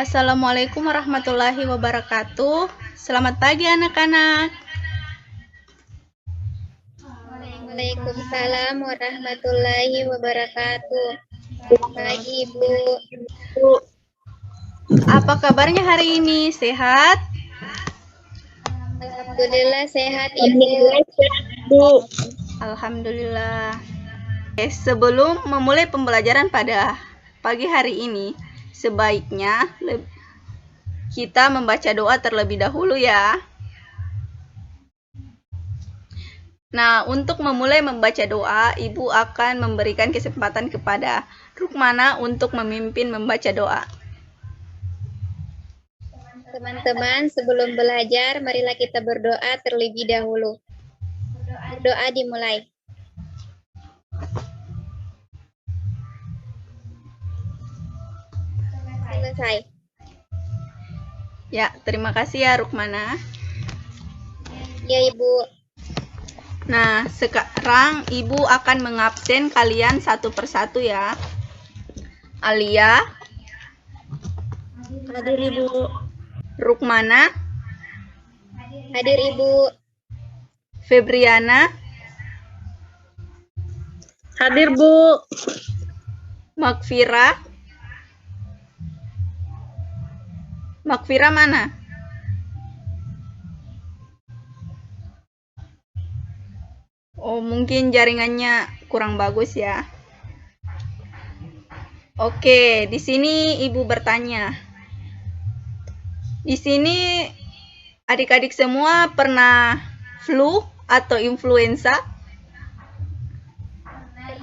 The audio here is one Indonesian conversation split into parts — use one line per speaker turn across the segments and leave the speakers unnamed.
Assalamualaikum warahmatullahi wabarakatuh. Selamat pagi anak-anak.
Waalaikumsalam warahmatullahi wabarakatuh. Pagi Ibu.
Apa kabarnya hari ini? Sehat?
Alhamdulillah sehat Ibu.
Alhamdulillah. Sebelum memulai pembelajaran pada pagi hari ini, sebaiknya kita membaca doa terlebih dahulu ya. Nah, untuk memulai membaca doa, Ibu akan memberikan kesempatan kepada Rukmana untuk memimpin membaca doa.
Teman-teman, sebelum belajar, marilah kita berdoa terlebih dahulu. Berdoa dimulai. Selesai.
Ya, terima kasih ya Rukmana.
Ya Ibu.
Nah, sekarang Ibu akan mengabsen kalian satu persatu ya. Alia.
Hadir Ibu.
Rukmana.
Hadir Ibu.
Febriana.
Hadir Bu.
Makfira. Makfira mana? Oh, mungkin jaringannya kurang bagus ya. Oke, di sini Ibu bertanya. Di sini adik-adik semua pernah flu atau influenza?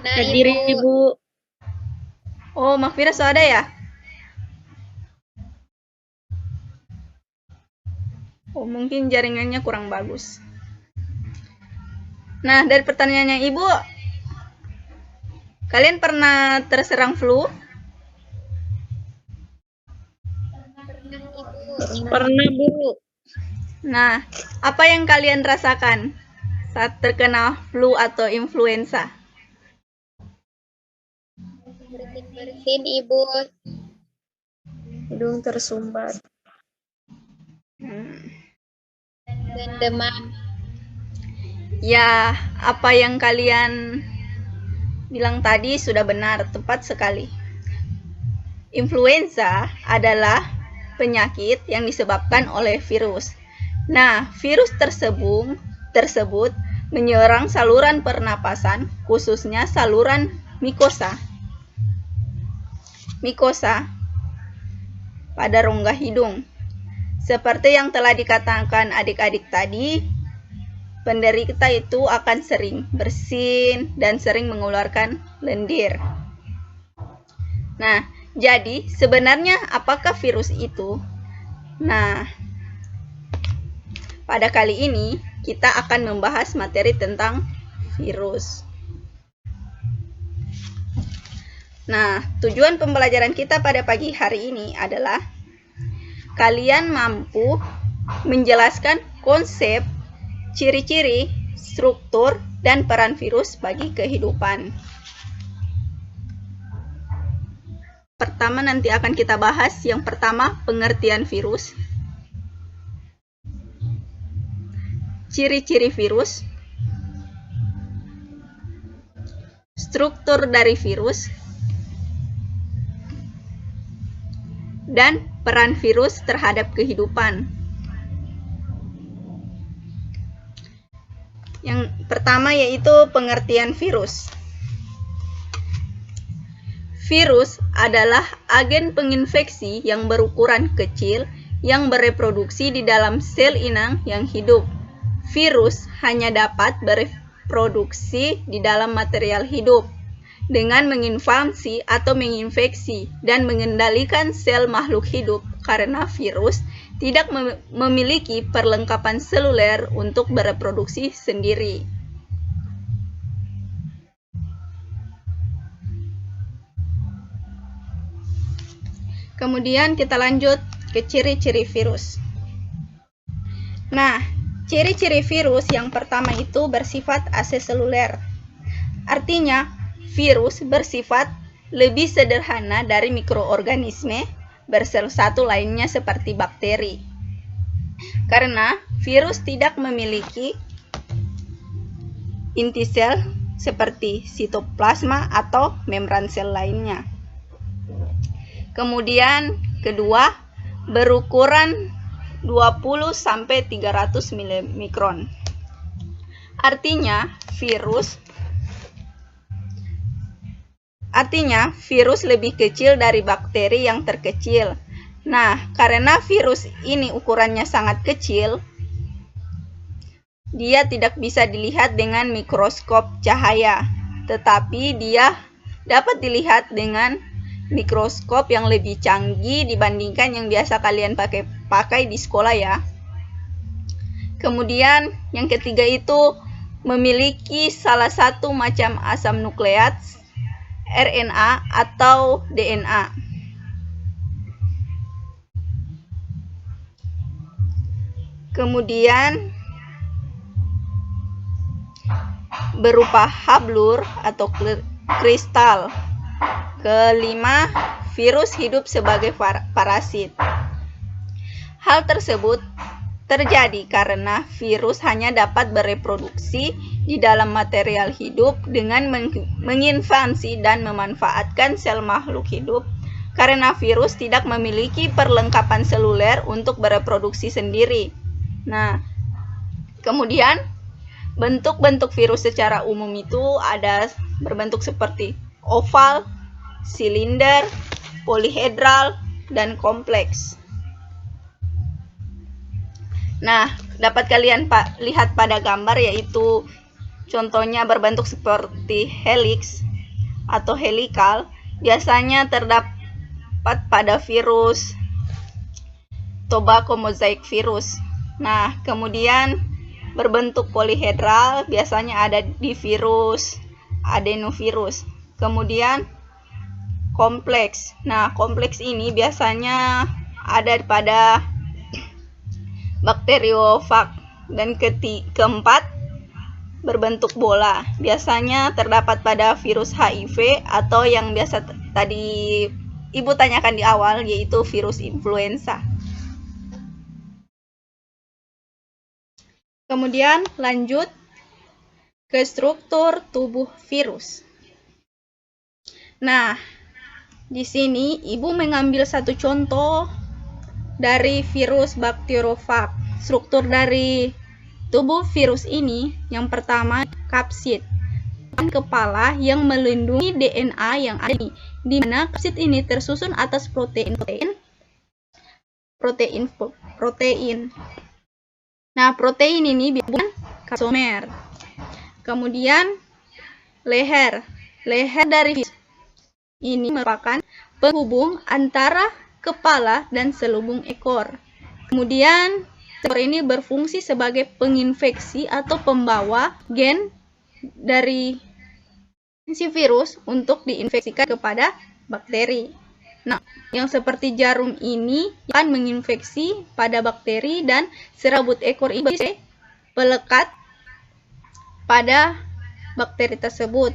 Hadir Ibu.
Oh, Makfira so ada ya? Oh, mungkin jaringannya kurang bagus. Nah, dari pertanyaannya Ibu, kalian pernah terserang flu?
Pernah Bu.
Nah,
apa yang kalian rasakan saat terkena flu atau influenza?
bersin Ibu.
Hidung tersumbat.
Dan demam.
Ya, apa yang kalian bilang tadi sudah benar, tepat sekali. Influenza adalah penyakit yang disebabkan oleh virus. Nah, virus tersebut menyerang saluran pernapasan, khususnya saluran mikosa. Mikosa pada rongga hidung. Seperti yang telah dikatakan adik-adik tadi, penderita itu akan sering bersin dan sering mengeluarkan lendir. Nah, jadi sebenarnya apakah virus itu? Nah, pada kali ini kita akan membahas materi tentang virus. Nah, tujuan pembelajaran kita pada pagi hari ini adalah kalian mampu menjelaskan konsep, ciri-ciri, struktur, dan peran virus bagi kehidupan. Pertama nanti akan kita bahas yang pertama, pengertian virus, ciri-ciri virus, struktur dari virus, dan peran virus terhadap kehidupan. Yang pertama yaitu pengertian virus. Virus adalah agen penginfeksi yang berukuran kecil yang bereproduksi di dalam sel inang yang hidup. Virus hanya dapat bereproduksi di dalam material hidup dengan menginvasi atau menginfeksi dan mengendalikan sel makhluk hidup karena virus tidak memiliki perlengkapan seluler untuk bereproduksi sendiri. Kemudian kita lanjut ke ciri-ciri virus. Nah, ciri-ciri virus yang pertama itu bersifat aseseluler. Artinya, virus bersifat lebih sederhana dari mikroorganisme bersel satu lainnya seperti bakteri. Karena virus tidak memiliki inti sel seperti sitoplasma atau membran sel lainnya. Kemudian kedua, berukuran 20-300 mikron. Artinya virus lebih kecil dari bakteri yang terkecil. Nah, karena virus ini ukurannya sangat kecil, dia tidak bisa dilihat dengan mikroskop cahaya, tetapi dia dapat dilihat dengan mikroskop yang lebih canggih dibandingkan yang biasa kalian pakai di sekolah ya. Kemudian yang ketiga itu memiliki salah satu macam asam nukleat, RNA atau DNA. Kemudian berupa hablur atau kristal. Kelima, virus hidup sebagai parasit. Hal tersebut terjadi karena virus hanya dapat bereproduksi di dalam material hidup dengan menginvasi dan memanfaatkan sel makhluk hidup, karena virus tidak memiliki perlengkapan seluler untuk bereproduksi sendiri. Nah, kemudian bentuk-bentuk virus secara umum itu ada berbentuk seperti oval, silinder, polihedral, dan kompleks. Nah, dapat kalian lihat pada gambar, yaitu contohnya berbentuk seperti helix atau helikal, biasanya terdapat pada virus tobacco mosaic virus. Nah, kemudian berbentuk polihedral biasanya ada di virus adenovirus. Kemudian kompleks. Nah, kompleks ini biasanya ada pada bakteriofag. Dan keempat, berbentuk bola. Biasanya terdapat pada virus HIV atau yang biasa tadi Ibu tanyakan di awal, yaitu virus influenza. Kemudian lanjut ke struktur tubuh virus. Nah, di sini Ibu mengambil satu contoh dari virus bakteriofag. Struktur dari tubuh virus ini, yang pertama kapsid, kepala yang melindungi DNA yang ada di mana kapsid ini tersusun atas protein. Nah, protein ini bukan kapsomer. Kemudian leher dari virus ini merupakan penghubung antara kepala dan selubung ekor. Kemudian ekor ini berfungsi sebagai penginfeksi atau pembawa gen dari si virus untuk diinfeksikan kepada bakteri. Nah, yang seperti jarum ini akan menginfeksi pada bakteri dan serabut ekor ini pelekat pada bakteri tersebut.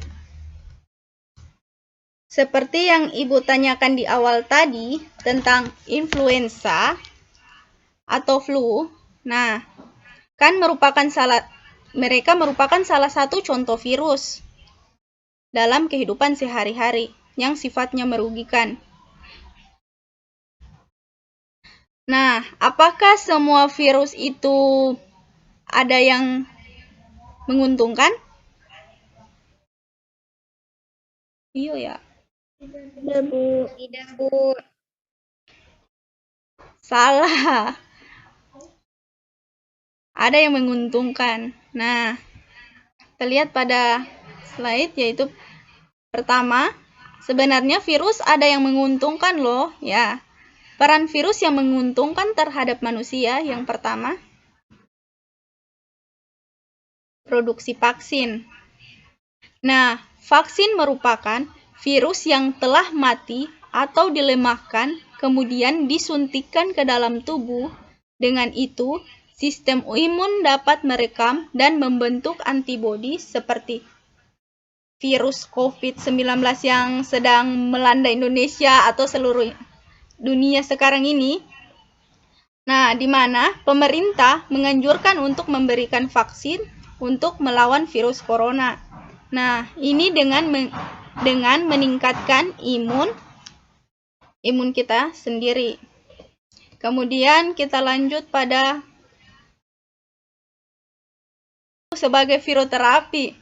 Seperti yang Ibu tanyakan di awal tadi tentang influenza atau flu. Nah, kan mereka merupakan salah satu contoh virus dalam kehidupan sehari-hari yang sifatnya merugikan. Nah, apakah semua virus itu ada yang menguntungkan? Iya ya.
Tidak, Bu.
Tidak, Bu.
Salah. Ada yang menguntungkan. Nah, kita lihat pada slide, yaitu pertama, sebenarnya virus ada yang menguntungkan loh, ya. Peran virus yang menguntungkan terhadap manusia, yang pertama, produksi vaksin. Nah, vaksin merupakan virus yang telah mati atau dilemahkan, kemudian disuntikkan ke dalam tubuh. Dengan itu, sistem imun dapat merekam dan membentuk antibodi seperti virus COVID-19 yang sedang melanda Indonesia atau seluruh dunia sekarang ini. Nah, di mana pemerintah menganjurkan untuk memberikan vaksin untuk melawan virus corona. Nah, ini dengan meningkatkan imun kita sendiri. Kemudian kita lanjut pada sebagai viroterapi.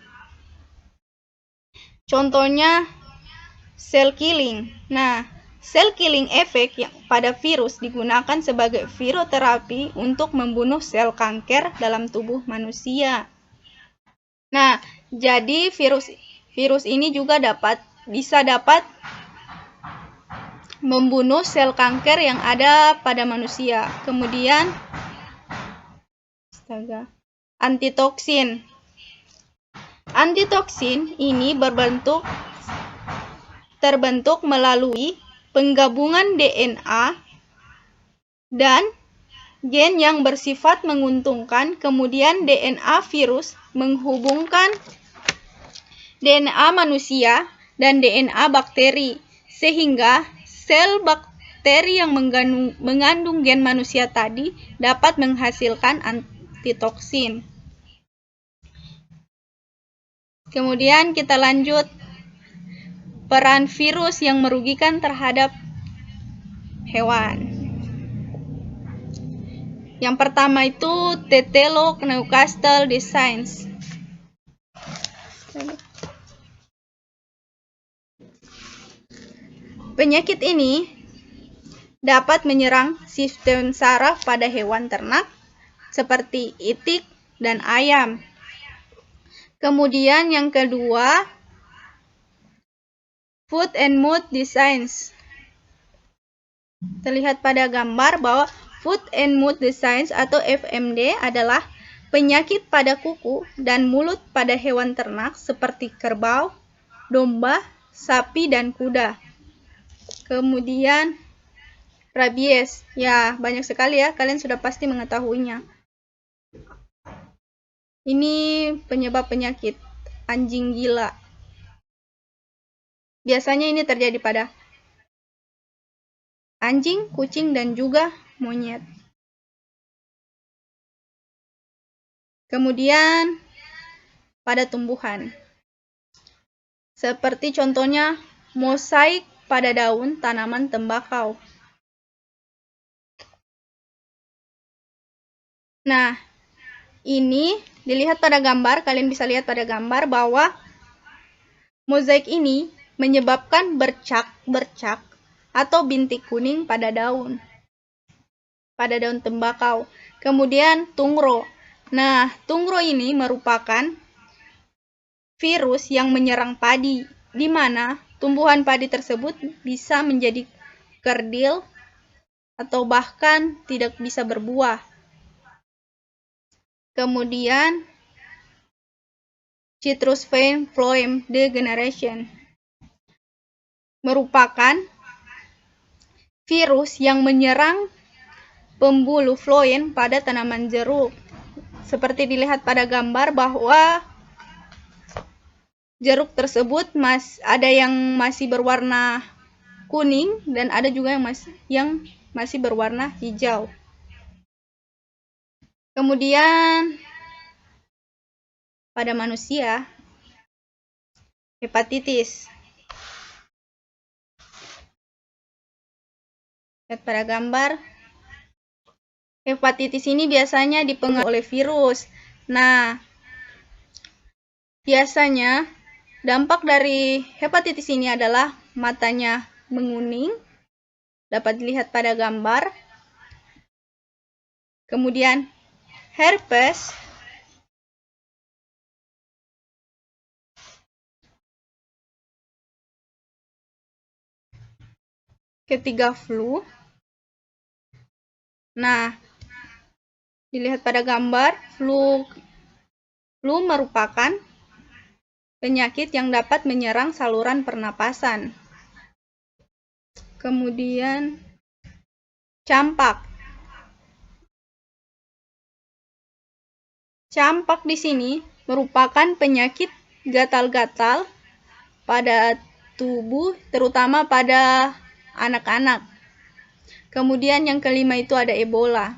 Contohnya cell killing. Nah, cell killing effect yang pada virus digunakan sebagai viroterapi untuk membunuh sel kanker dalam tubuh manusia. Nah, jadi virus ini juga bisa dapat membunuh sel kanker yang ada pada manusia. Kemudian antitoksin. Antitoksin ini terbentuk melalui penggabungan DNA dan gen yang bersifat menguntungkan. Kemudian DNA virus menghubungkan DNA manusia dan DNA bakteri, sehingga sel bakteri yang mengandung gen manusia tadi dapat menghasilkan antitoksin. Kemudian kita lanjut peran virus yang merugikan terhadap hewan. Yang pertama itu Tetelo Newcastle disease. Penyakit ini dapat menyerang sistem saraf pada hewan ternak seperti itik dan ayam. Kemudian yang kedua, Foot and Mouth Disease. Terlihat pada gambar bahwa Foot and Mouth Disease atau FMD adalah penyakit pada kuku dan mulut pada hewan ternak seperti kerbau, domba, sapi, dan kuda. Kemudian rabies. Ya, banyak sekali ya, kalian sudah pasti mengetahuinya. Ini penyebab penyakit anjing gila. Biasanya ini terjadi pada anjing, kucing, dan juga monyet. Kemudian pada tumbuhan. Seperti contohnya mosaik pada daun tanaman tembakau. Nah, ini dilihat pada gambar, kalian bisa lihat pada gambar bahwa mozaik ini menyebabkan bercak-bercak atau bintik kuning pada daun tembakau. Kemudian tungro. Nah, tungro ini merupakan virus yang menyerang padi, di mana tumbuhan padi tersebut bisa menjadi kerdil atau bahkan tidak bisa berbuah. Kemudian citrus vine phloem degeneration merupakan virus yang menyerang pembuluh phloem pada tanaman jeruk. Seperti dilihat pada gambar bahwa jeruk tersebut ada yang masih berwarna kuning dan ada juga yang masih berwarna hijau. Kemudian pada manusia, hepatitis. Lihat pada gambar. Hepatitis ini biasanya dipengaruhi oleh virus. Nah, biasanya dampak dari hepatitis ini adalah matanya menguning, dapat dilihat pada gambar. Kemudian herpes, ketiga flu. Nah, dilihat pada gambar, flu merupakan penyakit yang dapat menyerang saluran pernapasan. Kemudian campak. Campak di sini merupakan penyakit gatal-gatal pada tubuh, terutama pada anak-anak. Kemudian yang kelima itu ada Ebola.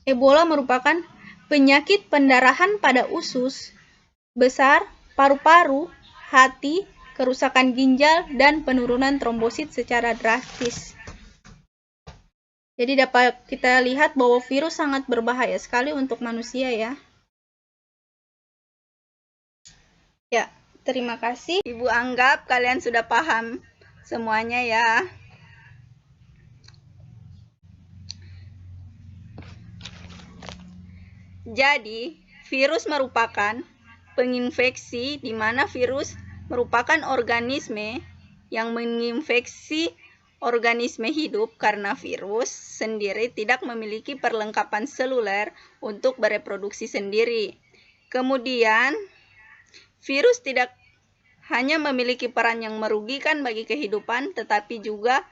Ebola merupakan penyakit pendarahan pada usus besar, paru-paru, hati, kerusakan ginjal, dan penurunan trombosit secara drastis. Jadi dapat kita lihat bahwa virus sangat berbahaya sekali untuk manusia ya. Ya, terima kasih. Ibu anggap kalian sudah paham semuanya ya. Jadi, virus merupakan penginfeksi di mana virus merupakan organisme yang menginfeksi organisme hidup karena virus sendiri tidak memiliki perlengkapan seluler untuk bereproduksi sendiri. Kemudian, virus tidak hanya memiliki peran yang merugikan bagi kehidupan, tetapi juga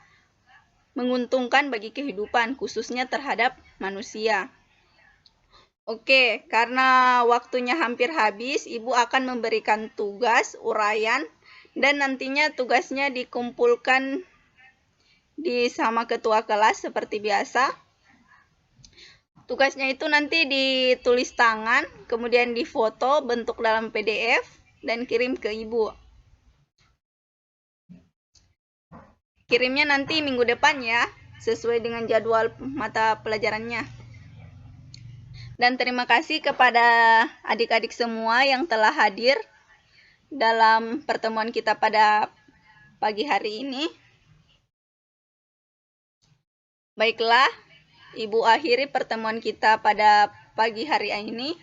menguntungkan bagi kehidupan, khususnya terhadap manusia. Oke, karena waktunya hampir habis, Ibu akan memberikan tugas, uraian, dan nantinya tugasnya dikumpulkan sama ketua kelas seperti biasa. Tugasnya itu nanti ditulis tangan, kemudian difoto, bentuk dalam PDF, dan kirim ke Ibu. Kirimnya nanti minggu depan ya, sesuai dengan jadwal mata pelajarannya. Dan terima kasih kepada adik-adik semua yang telah hadir dalam pertemuan kita pada pagi hari ini. Baiklah, Ibu akhiri pertemuan kita pada pagi hari ini.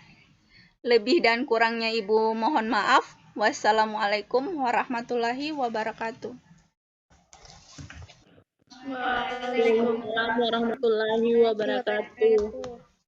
Lebih dan kurangnya Ibu mohon maaf. Wassalamualaikum warahmatullahi wabarakatuh.
Waalaikumsalam warahmatullahi wabarakatuh.